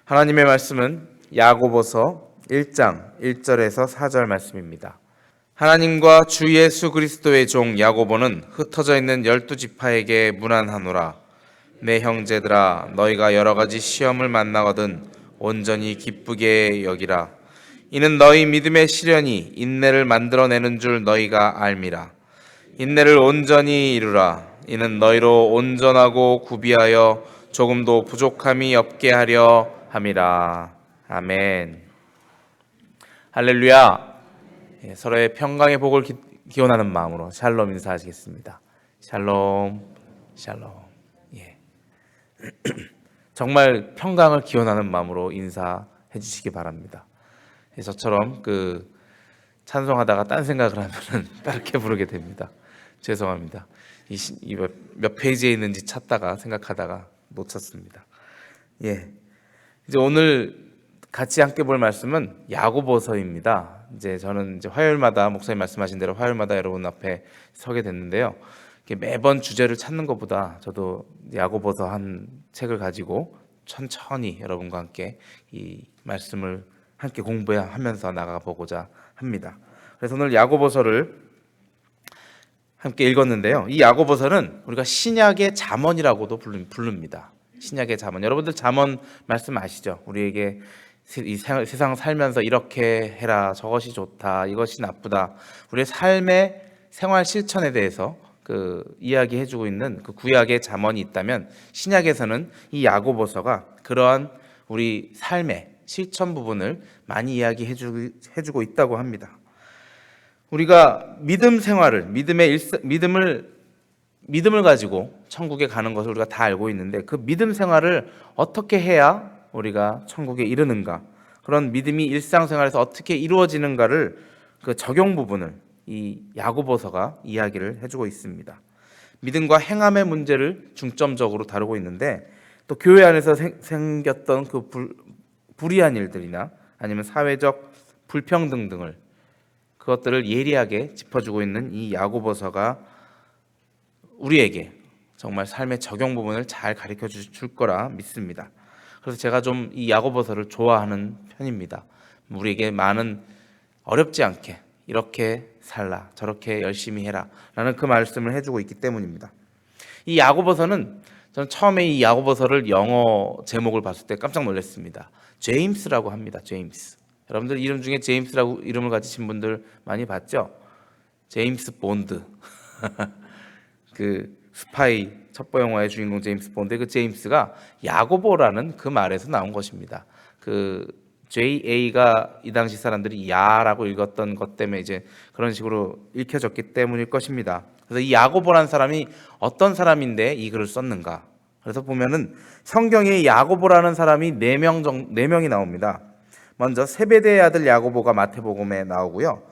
하나님의 말씀은 야고보서 1장 1절에서 4절 말씀입니다. 하나님과 주 예수 그리스도의 종 야고보는 흩어져 있는 12지파에게 문안하노라. 내 형제들아, 너희가 여러 가지 시험을 만나거든 온전히 기쁘게 여기라. 이는 너희 믿음의 시련이 인내를 만들어내는 줄 너희가 알미라. 인내를 온전히 이루라. 이는 너희로 온전하고 구비하여 조금도 부족함이 없게 하려 함이라. 아멘. 할렐루야. 서로의 평강의 복을 기원하는 마음으로 샬롬 인사하시겠습니다. 샬롬, 샬롬. 정말 평강을 기원하는 마음으로 인사해 주시기 바랍니다. 저처럼 찬송하다가 딴 생각을 하면은 다르게 부르게 됩니다. 죄송합니다. 이 몇 페이지에 있는지 찾다가 생각하다가 놓쳤습니다. 이제 오늘 같이 함께 볼 말씀은 야고보서입니다. 저는 화요일마다 목사님 말씀하신 대로 화요일마다 여러분 앞에 서게 됐는데요. 매번 주제를 찾는 것보다 저도 야고보서 한 책을 가지고 천천히 여러분과 함께 이 말씀을 함께 공부하면서 나가보고자 합니다. 그래서 오늘 야고보서를 함께 읽었는데요. 이 야고보서는 우리가 신약의 잠언이라고도 부릅니다. 신약의 잠언. 여러분들 잠언 말씀 아시죠? 우리에게 이 세상 살면서 이렇게 해라, 저것이 좋다, 이것이 나쁘다, 우리의 삶의 생활 실천에 대해서 이야기해주고 있는 구약의 잠언이 있다면 신약에서는 이 야고보서가 그러한 우리 삶의 실천 부분을 많이 이야기해주고 있다고 합니다. 우리가 믿음 생활을 믿음을 가지고 천국에 가는 것을 우리가 다 알고 있는데 그 믿음 생활을 어떻게 해야 우리가 천국에 이르는가, 그런 믿음이 일상생활에서 어떻게 이루어지는가를 적용 부분을 이 야고보서가 이야기를 해주고 있습니다. 믿음과 행함의 문제를 중점적으로 다루고 있는데 또 교회 안에서 생겼던 불의한 일들이나 아니면 사회적 불평등 등을 그것들을 예리하게 짚어주고 있는 이 야고보서가 우리에게 정말 삶의 적용 부분을 잘 가르쳐 줄 거라 믿습니다. 그래서 제가 좀 이 야고보서를 좋아하는 편입니다. 우리에게 많은 어렵지 않게 이렇게 살라, 저렇게 열심히 해라 라는 그 말씀을 해주고 있기 때문입니다. 이 야고보서는 저는 처음에 이 야고보서를 영어 제목을 봤을 때 깜짝 놀랐습니다. 제임스라고 합니다. 제임스. 여러분들 이름 중에 제임스라고 이름을 가지신 분들 많이 봤죠? 제임스 본드. 스파이 첩보 영화의 주인공 제임스 본드, 그 제임스가 야고보라는 그 말에서 나온 것입니다. JA가 이 당시 사람들이 야라고 읽었던 것 때문에 이제 그런 식으로 읽혀졌기 때문일 것입니다. 그래서 이 야고보라는 사람이 어떤 사람인데 이 글을 썼는가? 그래서 보면은 성경에 야고보라는 사람이 4명이 나옵니다. 먼저 세베대의 아들 야고보가 마태복음에 나오고요.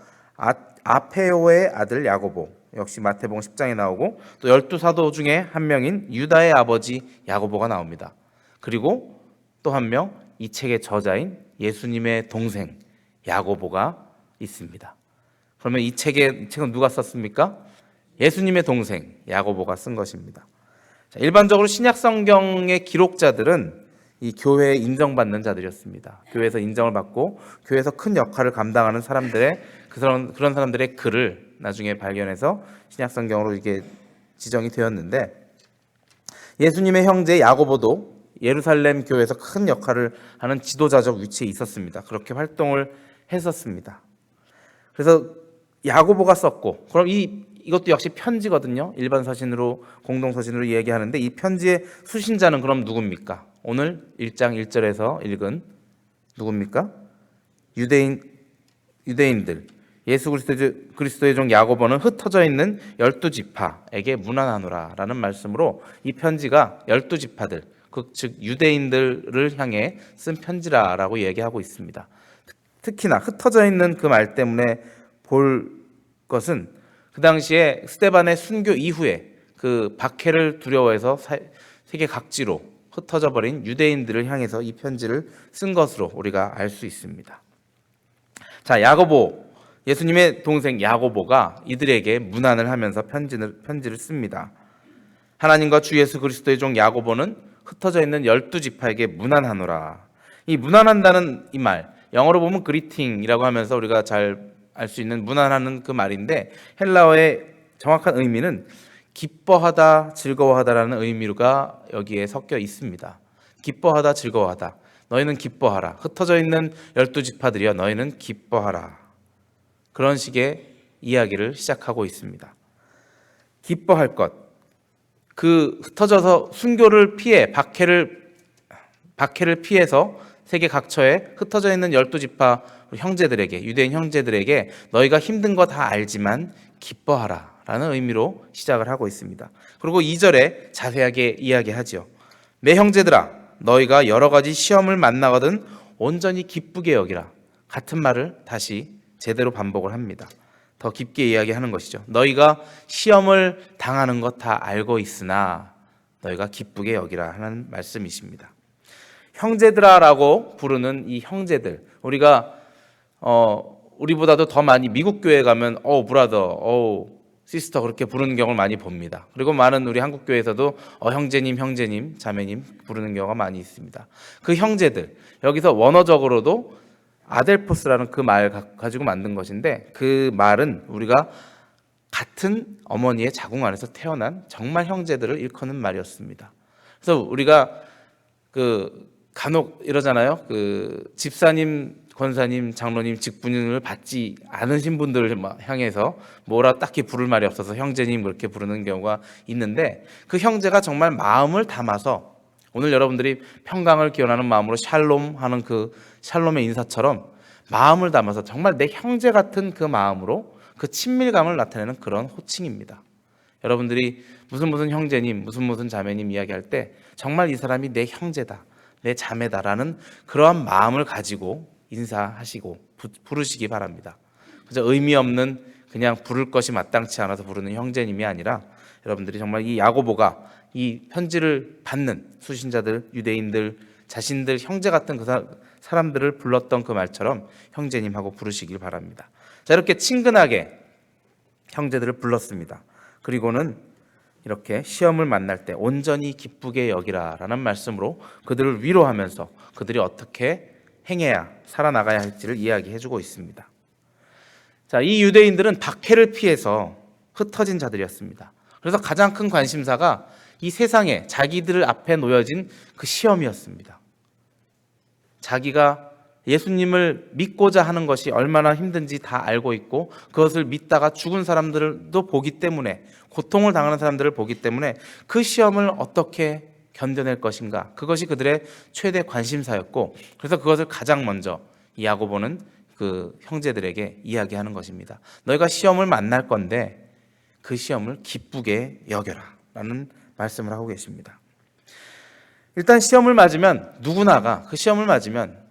아페오의 아들 야고보 역시 마태복음 10장에 나오고 또 12사도 중에 한 명인 유다의 아버지 야고보가 나옵니다. 그리고 또 한 명, 이 책의 저자인 예수님의 동생 야고보가 있습니다. 그러면 이 책은 누가 썼습니까? 예수님의 동생 야고보가 쓴 것입니다. 일반적으로 신약 성경의 기록자들은 이 교회에 인정받는 자들이었습니다. 교회에서 인정을 받고 교회에서 큰 역할을 감당하는 그런 사람들의 글을 나중에 발견해서 신약 성경으로 이게 지정이 되었는데, 예수님의 형제 야고보도 예루살렘 교회에서 큰 역할을 하는 지도자적 위치에 있었습니다. 그렇게 활동을 했었습니다. 그래서 야고보가 썼고, 그럼 이것도 역시 편지거든요. 일반 서신으로, 공동 서신으로 얘기하는데 이 편지의 수신자는 그럼 누굽니까? 오늘 1장 1절에서 읽은 누굽니까? 유대인들. 예수 그리스도의 종 야고보는 흩어져 있는 12지파에게 문안하노라 라는 말씀으로 이 편지가 12지파들, 즉 유대인들을 향해 쓴 편지라고 얘기하고 있습니다. 특히나 흩어져 있는 그 말 때문에 볼 것은 그 당시에 스데반의 순교 이후에 그 박해를 두려워해서 세계 각지로 흩어져 버린 유대인들을 향해서 이 편지를 쓴 것으로 우리가 알 수 있습니다. 자, 야고보, 예수님의 동생 야고보가 이들에게 문안을 하면서 편지를 씁니다. 하나님과 주 예수 그리스도의 종 야고보는 흩어져 있는 12지파에게 문안하노라. 이 무난한다는 이 말, 영어로 보면 greeting이라고 하면서 우리가 잘 알 수 있는 무난하는 그 말인데, 헬라어의 정확한 의미는 기뻐하다, 즐거워하다라는 의미가 여기에 섞여 있습니다. 기뻐하다, 즐거워하다. 너희는 기뻐하라. 흩어져 있는 12지파들이여 너희는 기뻐하라. 그런 식의 이야기를 시작하고 있습니다. 기뻐할 것. 그 흩어져서 순교를 피해 박해를 피해서 세계 각처에 흩어져 있는 12지파 형제들에게, 유대인 형제들에게 너희가 힘든 거 다 알지만 기뻐하라 라는 의미로 시작을 하고 있습니다. 그리고 2절에 자세하게 이야기하죠. 내 형제들아, 너희가 여러 가지 시험을 만나거든 온전히 기쁘게 여기라. 같은 말을 다시 제대로 반복을 합니다. 더 깊게 이야기하는 것이죠. 너희가 시험을 당하는 것 다 알고 있으나 너희가 기쁘게 여기라 하는 말씀이십니다. 형제들아라고 부르는 이 형제들, 우리가 우리보다도 더 많이 미국 교회 가면 브라더, 시스터 그렇게 부르는 경우를 많이 봅니다. 그리고 많은 우리 한국 교회에서도 형제님, 자매님 부르는 경우가 많이 있습니다. 그 형제들, 여기서 원어적으로도 아델포스라는 그 말 가지고 만든 것인데, 그 말은 우리가 같은 어머니의 자궁 안에서 태어난 정말 형제들을 일컫는 말이었습니다. 그래서 우리가 간혹 이러잖아요. 집사님, 권사님, 장로님 직분을 받지 않으신 분들을 향해서 뭐라 딱히 부를 말이 없어서 형제님 그렇게 부르는 경우가 있는데, 그 형제가 정말 마음을 담아서 오늘 여러분들이 평강을 기원하는 마음으로 샬롬 하는 그 샬롬의 인사처럼 마음을 담아서 정말 내 형제 같은 그 마음으로 그 친밀감을 나타내는 그런 호칭입니다. 여러분들이 무슨 형제님, 무슨 자매님 이야기할 때 정말 이 사람이 내 형제다, 내 자매다라는 그러한 마음을 가지고 인사하시고 부르시기 바랍니다. 그저 의미 없는 그냥 부를 것이 마땅치 않아서 부르는 형제님이 아니라, 여러분들이 정말 이 야고보가 이 편지를 받는 수신자들, 유대인들 자신들 형제 같은 그 사람들을 불렀던 그 말처럼 형제님하고 부르시길 바랍니다. 자, 이렇게 친근하게 형제들을 불렀습니다. 그리고는 이렇게 시험을 만날 때 온전히 기쁘게 여기라라는 말씀으로 그들을 위로하면서 그들이 어떻게 행해야 살아나가야 할지를 이야기해주고 있습니다. 자, 이 유대인들은 박해를 피해서 흩어진 자들이었습니다. 그래서 가장 큰 관심사가 이 세상에 자기들 앞에 놓여진 그 시험이었습니다. 자기가 예수님을 믿고자 하는 것이 얼마나 힘든지 다 알고 있고, 그것을 믿다가 죽은 사람들도 보기 때문에, 고통을 당하는 사람들을 보기 때문에 그 시험을 어떻게 견뎌낼 것인가, 그것이 그들의 최대 관심사였고, 그래서 그것을 가장 먼저 이 야고보는 그 형제들에게 이야기하는 것입니다. 너희가 시험을 만날 건데 그 시험을 기쁘게 여겨라 라는 말씀을 하고 계십니다. 일단 시험을 맞으면 누구나가 그 시험을 맞으면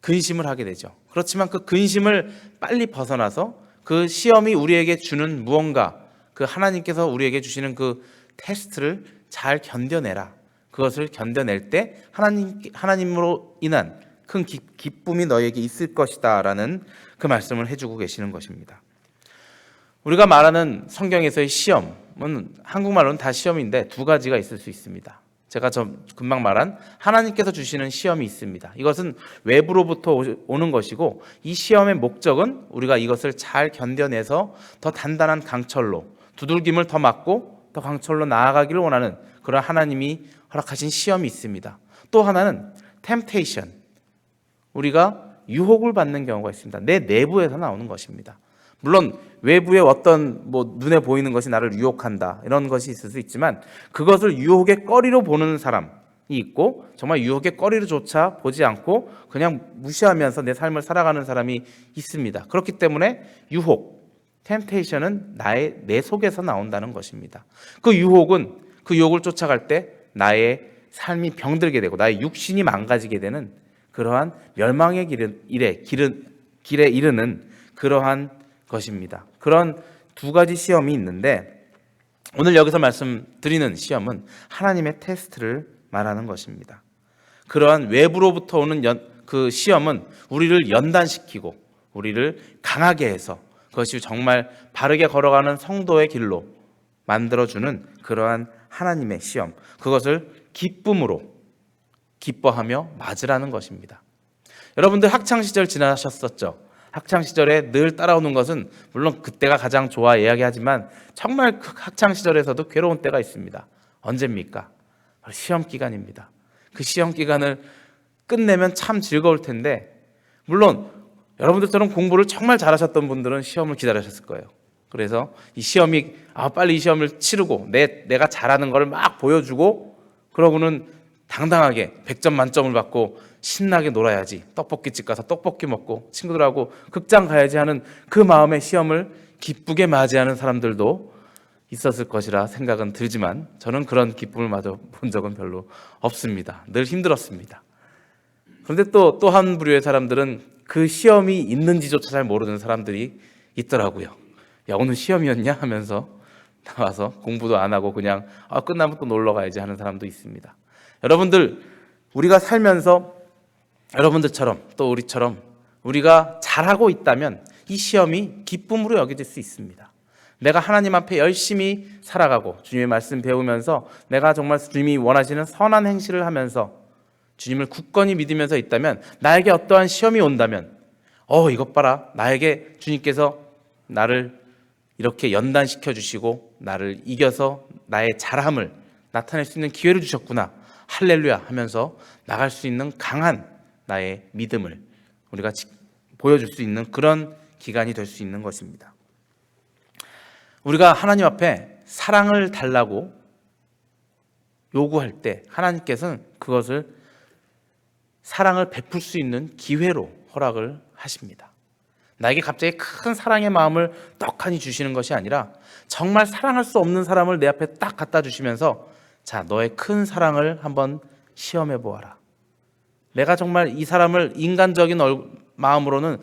근심을 하게 되죠. 그렇지만 그 근심을 빨리 벗어나서 그 시험이 우리에게 주는 무언가, 그 하나님께서 우리에게 주시는 그 테스트를 잘 견뎌내라. 그것을 견뎌낼 때 하나님으로 인한 큰 기쁨이 너에게 있을 것이다 라는 그 말씀을 해주고 계시는 것입니다. 우리가 말하는 성경에서의 시험은 한국말로는 다 시험인데 두 가지가 있을 수 있습니다. 제가 금방 말한 하나님께서 주시는 시험이 있습니다. 이것은 외부로부터 오는 것이고, 이 시험의 목적은 우리가 이것을 잘 견뎌내서 더 단단한 강철로, 두들김을 더 맞고 더 강철로 나아가기를 원하는 그런 하나님이 허락하신 시험이 있습니다. 또 하나는 temptation, 우리가 유혹을 받는 경우가 있습니다. 내 내부에서 나오는 것입니다. 물론 외부의 어떤 눈에 보이는 것이 나를 유혹한다 이런 것이 있을 수 있지만, 그것을 유혹의 거리로 보는 사람이 있고, 정말 유혹의 거리로조차 보지 않고 그냥 무시하면서 내 삶을 살아가는 사람이 있습니다. 그렇기 때문에 유혹, 템테이션은 내 속에서 나온다는 것입니다. 그 유혹을 쫓아갈 때 나의 삶이 병들게 되고 나의 육신이 망가지게 되는 그러한 멸망의 길에 이르는 그러한 것입니다. 그런 두 가지 시험이 있는데, 오늘 여기서 말씀드리는 시험은 하나님의 테스트를 말하는 것입니다. 그러한 외부로부터 오는 그 시험은 우리를 연단시키고 우리를 강하게 해서 그것이 정말 바르게 걸어가는 성도의 길로 만들어주는 그러한 하나님의 시험, 그것을 기쁨으로 기뻐하며 맞으라는 것입니다. 여러분들 학창 시절 지나셨었죠? 학창 시절에 늘 따라오는 것은 물론 그때가 가장 좋아 이야기하지만 정말 그 학창 시절에서도 괴로운 때가 있습니다. 언제입니까? 바로 시험 기간입니다. 그 시험 기간을 끝내면 참 즐거울 텐데, 물론 여러분들처럼 공부를 정말 잘하셨던 분들은 시험을 기다리셨을 거예요. 그래서 이 시험이 빨리 이 시험을 치르고 내가 잘하는 걸 막 보여주고, 그러고는 당당하게 100점 만점을 받고 신나게 놀아야지, 떡볶이집 가서 떡볶이 먹고 친구들하고 극장 가야지 하는 그 마음의 시험을 기쁘게 맞이하는 사람들도 있었을 것이라 생각은 들지만, 저는 그런 기쁨을 마저 본 적은 별로 없습니다. 늘 힘들었습니다. 그런데 또 한 부류의 사람들은 그 시험이 있는지조차 잘 모르는 사람들이 있더라고요. 야, 오늘 시험이었냐 하면서 나와서 공부도 안 하고 그냥 끝나면 또 놀러 가야지 하는 사람도 있습니다. 여러분들, 우리가 살면서 여러분들처럼 또 우리처럼 우리가 잘하고 있다면 이 시험이 기쁨으로 여겨질 수 있습니다. 내가 하나님 앞에 열심히 살아가고 주님의 말씀 배우면서 내가 정말 주님이 원하시는 선한 행실을 하면서 주님을 굳건히 믿으면서 있다면, 나에게 어떠한 시험이 온다면 이것 봐라, 나에게 주님께서 나를 이렇게 연단시켜 주시고 나를 이겨서 나의 잘함을 나타낼 수 있는 기회를 주셨구나, 할렐루야 하면서 나갈 수 있는 강한 나의 믿음을 우리가 보여줄 수 있는 그런 기간이 될 수 있는 것입니다. 우리가 하나님 앞에 사랑을 달라고 요구할 때 하나님께서는 그것을 사랑을 베풀 수 있는 기회로 허락을 하십니다. 나에게 갑자기 큰 사랑의 마음을 떡하니 주시는 것이 아니라 정말 사랑할 수 없는 사람을 내 앞에 딱 갖다 주시면서, 자, 너의 큰 사랑을 한번 시험해 보아라. 내가 정말 이 사람을 인간적인 마음으로는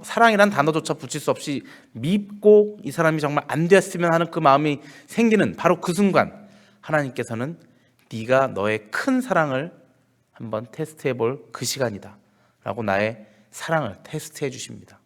사랑이란 단어조차 붙일 수 없이 밉고 이 사람이 정말 안 됐으면 하는 그 마음이 생기는 바로 그 순간, 하나님께서는 네가 너의 큰 사랑을 한번 테스트해 볼 그 시간이다 라고 나의 사랑을 테스트해 주십니다.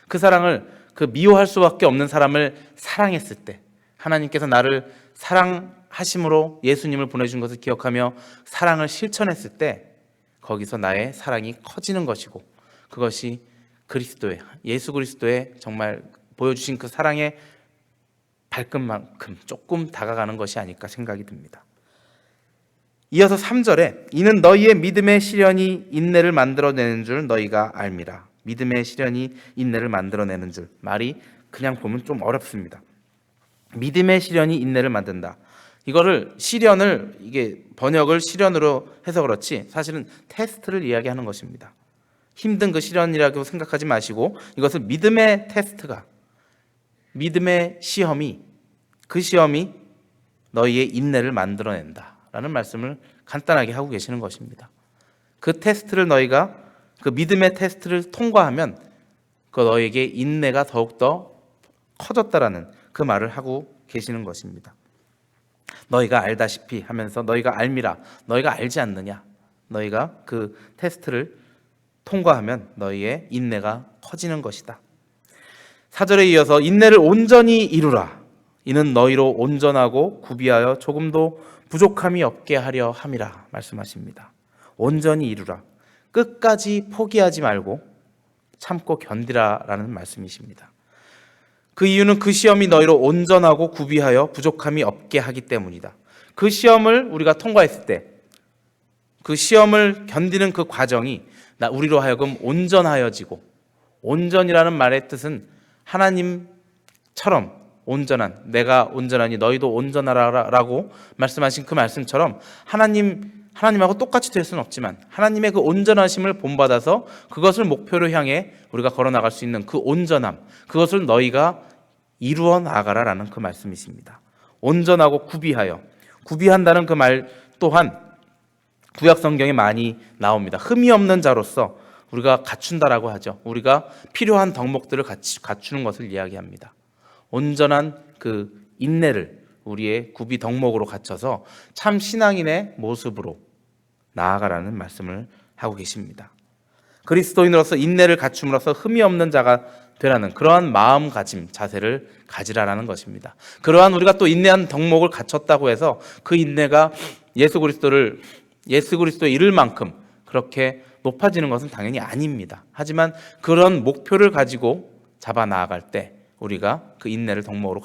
그 사랑을, 그 미워할 수밖에 없는 사람을 사랑했을 때, 하나님께서 나를 사랑하심으로 예수님을 보내준 것을 기억하며 사랑을 실천했을 때, 거기서 나의 사랑이 커지는 것이고, 그것이 그리스도의, 예수 그리스도의 정말 보여주신 그 사랑의 발끝만큼 조금 다가가는 것이 아닐까 생각이 듭니다. 이어서 3절에 이는 너희의 믿음의 시련이 인내를 만들어내는 줄 너희가 알미라. 믿음의 시련이 인내를 만들어내는 줄, 말이 그냥 보면 좀 어렵습니다. 믿음의 시련이 인내를 만든다. 이거를 시련을, 이게 번역을 시련으로 해서 그렇지 사실은 테스트를 이야기하는 것입니다. 힘든 그 시련이라고 생각하지 마시고 이것을 믿음의 테스트가, 믿음의 시험이, 그 시험이 너희의 인내를 만들어낸다 라는 말씀을 간단하게 하고 계시는 것입니다. 그 테스트를 너희가, 그 믿음의 테스트를 통과하면 그 너희에게 인내가 더욱더 커졌다라는 그 말을 하고 계시는 것입니다. 너희가 알다시피 하면서 너희가 알미라, 너희가 알지 않느냐, 너희가 그 테스트를 통과하면 너희의 인내가 커지는 것이다. 4절에 이어서 인내를 온전히 이루라. 이는 너희로 온전하고 구비하여 조금도 부족함이 없게 하려 함이라 말씀하십니다. 온전히 이루라. 끝까지 포기하지 말고 참고 견디라라는 말씀이십니다. 그 이유는 그 시험이 너희로 온전하고 구비하여 부족함이 없게 하기 때문이다. 그 시험을 우리가 통과했을 때, 그 시험을 견디는 그 과정이 우리로 하여금 온전하여지고, 온전이라는 말의 뜻은 하나님처럼 온전한, 내가 온전하니 너희도 온전하라라고 말씀하신 그 말씀처럼 하나님하고 똑같이 될 수는 없지만 하나님의 그 온전하심을 본받아서 그것을 목표로 향해 우리가 걸어나갈 수 있는 그 온전함, 그것을 너희가 이루어 나가라라는 그 말씀이십니다. 온전하고 구비하여, 구비한다는 그 말 또한 구약 성경에 많이 나옵니다. 흠이 없는 자로서 우리가 갖춘다라고 하죠. 우리가 필요한 덕목들을 갖추는 것을 이야기합니다. 온전한 그 인내를 우리의 구비 덕목으로 갖춰서 참 신앙인의 모습으로 나아가라는 말씀을 하고 계십니다. 그리스도인으로서 인내를 갖춤으로써 흠이 없는 자가 되라는 그러한 마음가짐, 자세를 가지라라는 것입니다. 그러한 우리가 또 인내한 덕목을 갖췄다고 해서 그 인내가 예수 그리스도에 이를 만큼 그렇게 높아지는 것은 당연히 아닙니다. 하지만 그런 목표를 가지고 잡아 나아갈 때 우리가 그 인내를 덕목으로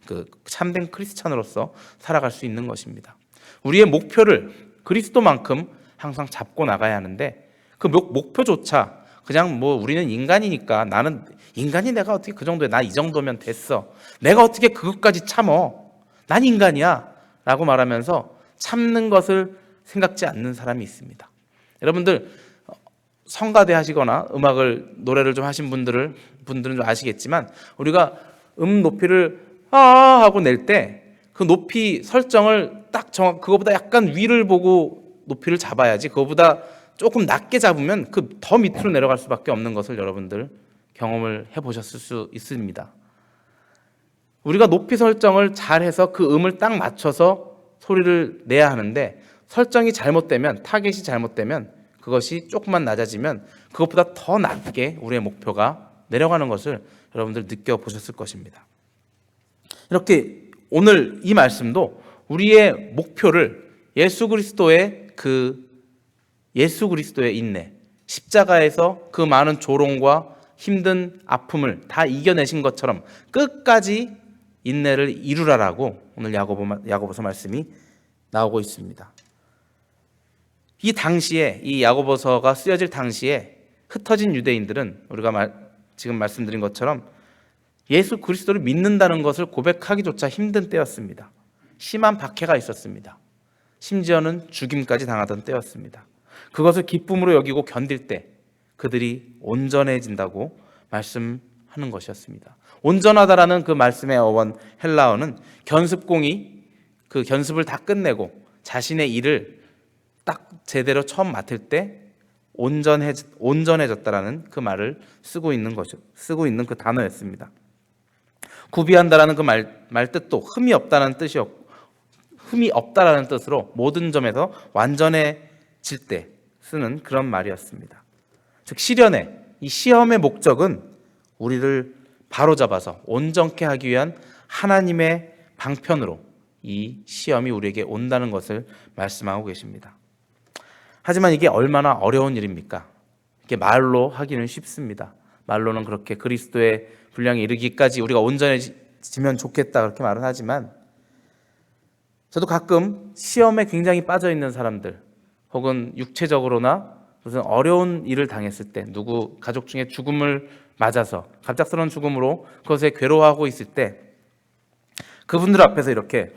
그 참된 크리스찬으로서 살아갈 수 있는 것입니다. 우리의 목표를 그리스도만큼 항상 잡고 나가야 하는데 그 목표조차 그냥 뭐 우리는 인간이니까 나는 인간이 내가 어떻게 그 정도야, 나 이 정도면 됐어, 내가 어떻게 그것까지 참어, 난 인간이야 라고 말하면서 참는 것을 생각지 않는 사람이 있습니다. 여러분들 성가대 하시거나 노래를 좀 하신 분들은 좀 아시겠지만 우리가 높이를 하고 낼 때 그 높이 설정을 그거보다 약간 위를 보고 높이를 잡아야지, 그거보다 조금 낮게 잡으면 그 더 밑으로 내려갈 수밖에 없는 것을 여러분들 경험을 해보셨을 수 있습니다. 우리가 높이 설정을 잘해서 그 음을 딱 맞춰서 소리를 내야 하는데 설정이 잘못되면, 타겟이 잘못되면 그것이 조금만 낮아지면 그것보다 더 낮게 우리의 목표가 내려가는 것을 여러분들 느껴보셨을 것입니다. 이렇게 오늘 이 말씀도 우리의 목표를 예수 그리스도의 인내, 십자가에서 그 많은 조롱과 힘든 아픔을 다 이겨내신 것처럼 끝까지 인내를 이루라라고 오늘 야고보서 말씀이 나오고 있습니다. 이 당시에, 이 야고보서가 쓰여질 당시에 흩어진 유대인들은 우리가 지금 말씀드린 것처럼 예수 그리스도를 믿는다는 것을 고백하기조차 힘든 때였습니다. 심한 박해가 있었습니다. 심지어는 죽임까지 당하던 때였습니다. 그것을 기쁨으로 여기고 견딜 때 그들이 온전해진다고 말씀하는 것이었습니다. 온전하다라는 그 말씀의 어원 헬라어는 견습공이 그 견습을 다 끝내고 자신의 일을 딱 제대로 처음 맡을 때 온전해졌다라는 그 말을 쓰고 있는 그 단어였습니다. 구비한다라는 그 말 뜻도 흠이 없다는 뜻으로 모든 점에서 완전해질 때 쓰는 그런 말이었습니다. 즉 이 시험의 목적은 우리를 바로잡아서 온전케 하기 위한 하나님의 방편으로 이 시험이 우리에게 온다는 것을 말씀하고 계십니다. 하지만 이게 얼마나 어려운 일입니까? 이게 말로 하기는 쉽습니다. 말로는 그렇게 그리스도의 분량에 이르기까지 우리가 온전해지면 좋겠다 그렇게 말은 하지만, 저도 가끔 시험에 굉장히 빠져 있는 사람들, 혹은 육체적으로나 무슨 어려운 일을 당했을 때, 누구 가족 중에 죽음을 맞아서 갑작스러운 죽음으로 그것에 괴로워하고 있을 때 그분들 앞에서 이렇게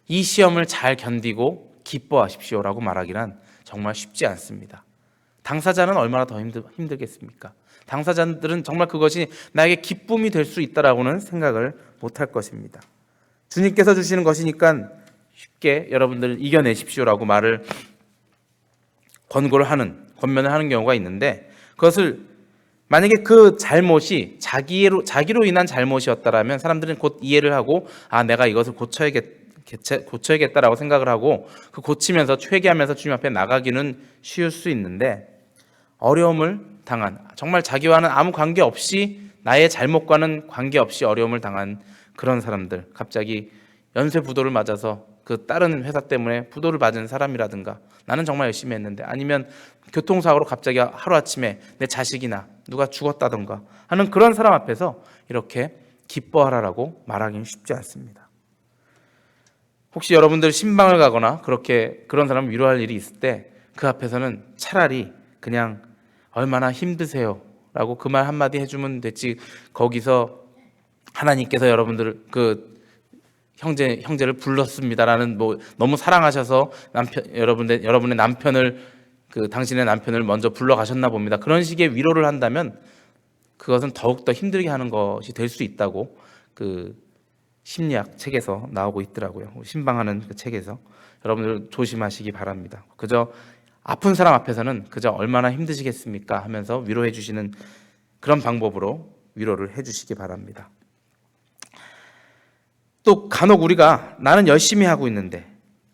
이 시험을 잘 견디고 기뻐하십시오라고 말하기란 정말 쉽지 않습니다. 당사자는 얼마나 더 힘들겠습니까? 당사자들은 정말 그것이 나에게 기쁨이 될 수 있다라고는 생각을 못할 것입니다. 주님께서 주시는 것이니까 쉽게 여러분들 이겨내십시오라고 말을 권면을 하는 경우가 있는데, 그것을 만약에 그 잘못이 자기로 인한 잘못이었다라면 사람들은 곧 이해를 하고 내가 이것을 고쳐야겠다라고 생각을 하고 그 고치면서 회개하면서 주님 앞에 나가기는 쉬울 수 있는데, 어려움을 당한, 정말 자기와는 아무 관계없이, 나의 잘못과는 관계없이 어려움을 당한 그런 사람들, 갑자기 연쇄 부도를 맞아서 그 다른 회사 때문에 부도를 맞은 사람이라든가, 나는 정말 열심히 했는데, 아니면 교통사고로 갑자기 하루아침에 내 자식이나 누가 죽었다던가 하는 그런 사람 앞에서 이렇게 기뻐하라라고 말하기는 쉽지 않습니다. 혹시 여러분들 신방을 가거나 그런 사람을 위로할 일이 있을 때 그 앞에서는 차라리 그냥 얼마나 힘드세요 라고 그 말 한마디 해주면 됐지, 거기서 하나님께서 여러분들 형제를 불렀습니다라는 너무 사랑하셔서 여러분의 남편을 당신의 남편을 먼저 불러가셨나 봅니다, 그런 식의 위로를 한다면 그것은 더욱더 힘들게 하는 것이 될 수 있다고 그 심리학 책에서 나오고 있더라고요. 신방하는 그 책에서. 여러분들 조심하시기 바랍니다. 그저 아픈 사람 앞에서는 그저 얼마나 힘드시겠습니까 하면서 위로해 주시는 그런 방법으로 위로를 해 주시기 바랍니다. 또 간혹 우리가 나는 열심히 하고 있는데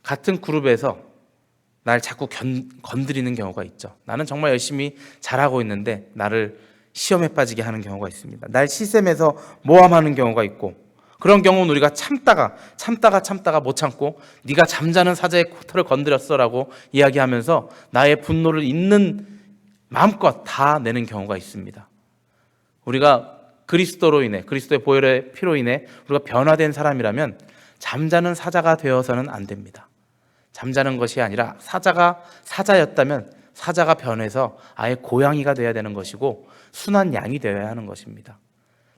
같은 그룹에서 날 자꾸 건드리는 경우가 있죠. 나는 정말 열심히 잘하고 있는데 나를 시험에 빠지게 하는 경우가 있습니다. 날 시샘에서 모함하는 경우가 있고, 그런 경우는 우리가 참다가 못 참고 네가 잠자는 사자의 코털을 건드렸어라고 이야기하면서 나의 분노를 잇는 마음껏 다 내는 경우가 있습니다. 우리가 그리스도로 인해, 그리스도의 보혈의 피로 인해 우리가 변화된 사람이라면 잠자는 사자가 되어서는 안 됩니다. 잠자는 것이 아니라 사자가 사자였다면 사자가 변해서 아예 고양이가 되어야 되는 것이고 순한 양이 되어야 하는 것입니다.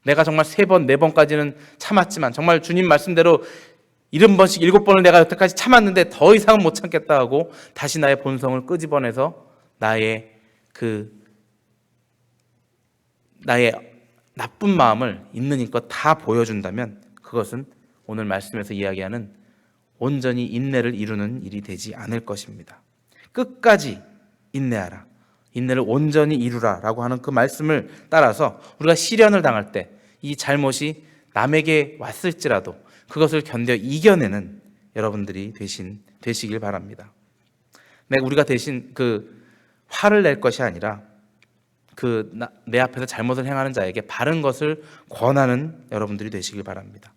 내가 정말 3번, 4번까지는 참았지만 정말 주님 말씀대로 70번씩 7번을 내가 여태까지 참았는데 더 이상은 못 참겠다 하고 다시 나의 본성을 끄집어내서 나의 나쁜 마음을 있는 힘껏 다 보여준다면 그것은 오늘 말씀에서 이야기하는 온전히 인내를 이루는 일이 되지 않을 것입니다. 끝까지 인내하라, 인내를 온전히 이루라 라고 하는 그 말씀을 따라서 우리가 시련을 당할 때 이 잘못이 남에게 왔을지라도 그것을 견뎌 이겨내는 여러분들이 되시길 바랍니다. 우리가 대신 화를 낼 것이 아니라 내 앞에서 잘못을 행하는 자에게 바른 것을 권하는 여러분들이 되시길 바랍니다.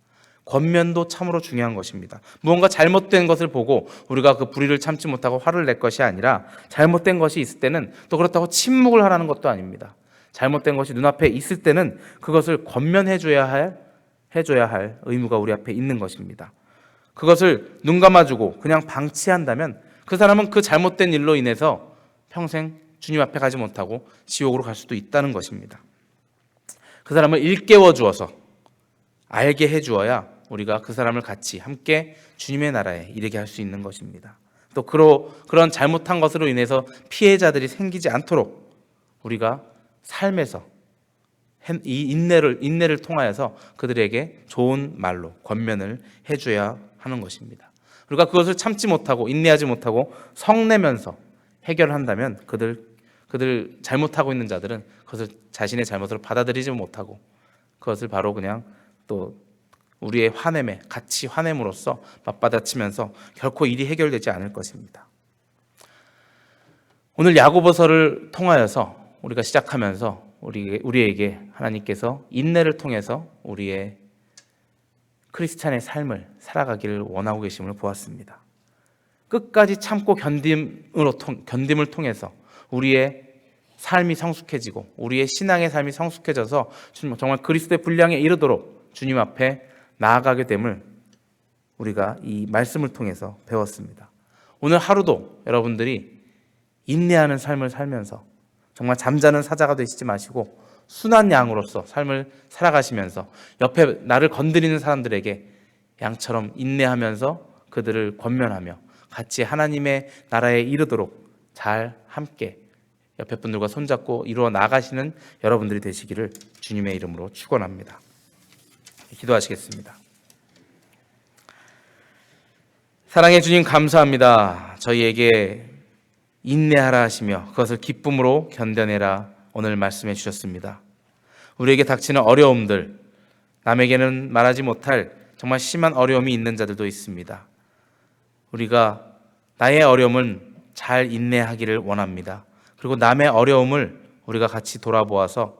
권면도 참으로 중요한 것입니다. 무언가 잘못된 것을 보고 우리가 그 불의를 참지 못하고 화를 낼 것이 아니라 잘못된 것이 있을 때는 또 그렇다고 침묵을 하라는 것도 아닙니다. 잘못된 것이 눈앞에 있을 때는 그것을 권면해줘야 할 의무가 우리 앞에 있는 것입니다. 그것을 눈 감아주고 그냥 방치한다면 그 사람은 그 잘못된 일로 인해서 평생 주님 앞에 가지 못하고 지옥으로 갈 수도 있다는 것입니다. 그 사람을 일깨워 주어서 알게 해주어야 우리가 그 사람을 같이 함께 주님의 나라에 이르게 할 수 있는 것입니다. 또 그런 잘못한 것으로 인해서 피해자들이 생기지 않도록 우리가 삶에서 이 인내를 통하여서 그들에게 좋은 말로 권면을 해줘야 하는 것입니다. 우리가 그것을 참지 못하고 인내하지 못하고 성내면서 해결한다면 그들 잘못하고 있는 자들은 그것을 자신의 잘못을 받아들이지 못하고 그것을 바로 그냥 또 우리의 화냄에 같이 화냄으로써 맞받아치면서 결코 일이 해결되지 않을 것입니다. 오늘 야고보서를 통하여서 우리가 시작하면서 우리에게 하나님께서 인내를 통해서 우리의 크리스찬의 삶을 살아가기를 원하고 계심을 보았습니다. 끝까지 참고 견딤을 통해서 우리의 삶이 성숙해지고 우리의 신앙의 삶이 성숙해져서 정말 그리스도의 분량에 이르도록 주님 앞에 나아가게 됨을 우리가 이 말씀을 통해서 배웠습니다. 오늘 하루도 여러분들이 인내하는 삶을 살면서 정말 잠자는 사자가 되시지 마시고 순한 양으로서 삶을 살아가시면서 옆에 나를 건드리는 사람들에게 양처럼 인내하면서 그들을 권면하며 같이 하나님의 나라에 이르도록 잘 함께 옆에 분들과 손잡고 이루어 나가시는 여러분들이 되시기를 주님의 이름으로 축원합니다. 기도하시겠습니다. 사랑해 주님 감사합니다. 저희에게 인내하라 하시며 그것을 기쁨으로 견뎌내라 오늘 말씀해 주셨습니다. 우리에게 닥치는 어려움들, 남에게는 말하지 못할 정말 심한 어려움이 있는 자들도 있습니다. 우리가 나의 어려움은 잘 인내하기를 원합니다. 그리고 남의 어려움을 우리가 같이 돌아보아서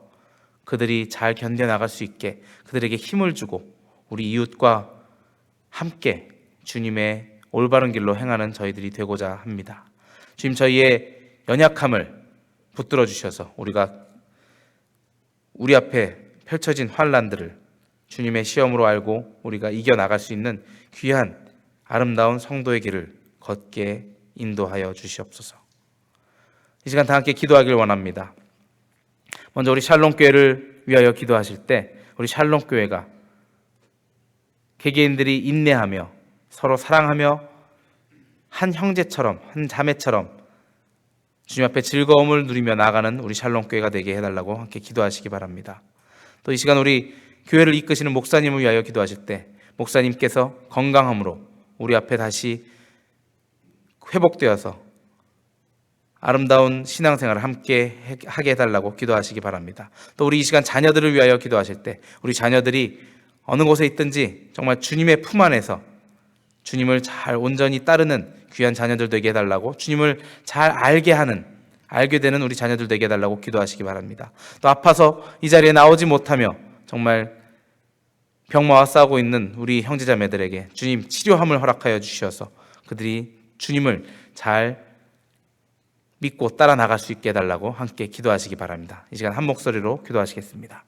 그들이 잘 견뎌나갈 수 있게 그들에게 힘을 주고 우리 이웃과 함께 주님의 올바른 길로 행하는 저희들이 되고자 합니다. 주님, 저희의 연약함을 붙들어 주셔서 우리가 우리 앞에 펼쳐진 환난들을 주님의 시험으로 알고 우리가 이겨나갈 수 있는 귀한 아름다운 성도의 길을 걷게 인도하여 주시옵소서. 이 시간 다 함께 기도하길 원합니다. 먼저 우리 샬롬교회를 위하여 기도하실 때 우리 샬롬교회가 개개인들이 인내하며 서로 사랑하며 한 형제처럼 한 자매처럼 주님 앞에 즐거움을 누리며 나아가는 우리 샬롬교회가 되게 해달라고 함께 기도하시기 바랍니다. 또 이 시간 우리 교회를 이끄시는 목사님을 위하여 기도하실 때 목사님께서 건강함으로 우리 앞에 다시 회복되어서 아름다운 신앙생활을 함께 하게 해달라고 기도하시기 바랍니다. 또 우리 이 시간 자녀들을 위하여 기도하실 때 우리 자녀들이 어느 곳에 있든지 정말 주님의 품 안에서 주님을 잘 온전히 따르는 귀한 자녀들 되게 해달라고, 주님을 잘 알게 되는 우리 자녀들 되게 해달라고 기도하시기 바랍니다. 또 아파서 이 자리에 나오지 못하며 정말 병마와 싸우고 있는 우리 형제자매들에게 주님 치료함을 허락하여 주셔서 그들이 주님을 잘 믿고 따라 나갈 수 있게 해달라고 함께 기도하시기 바랍니다. 이 시간 한 목소리로 기도하시겠습니다.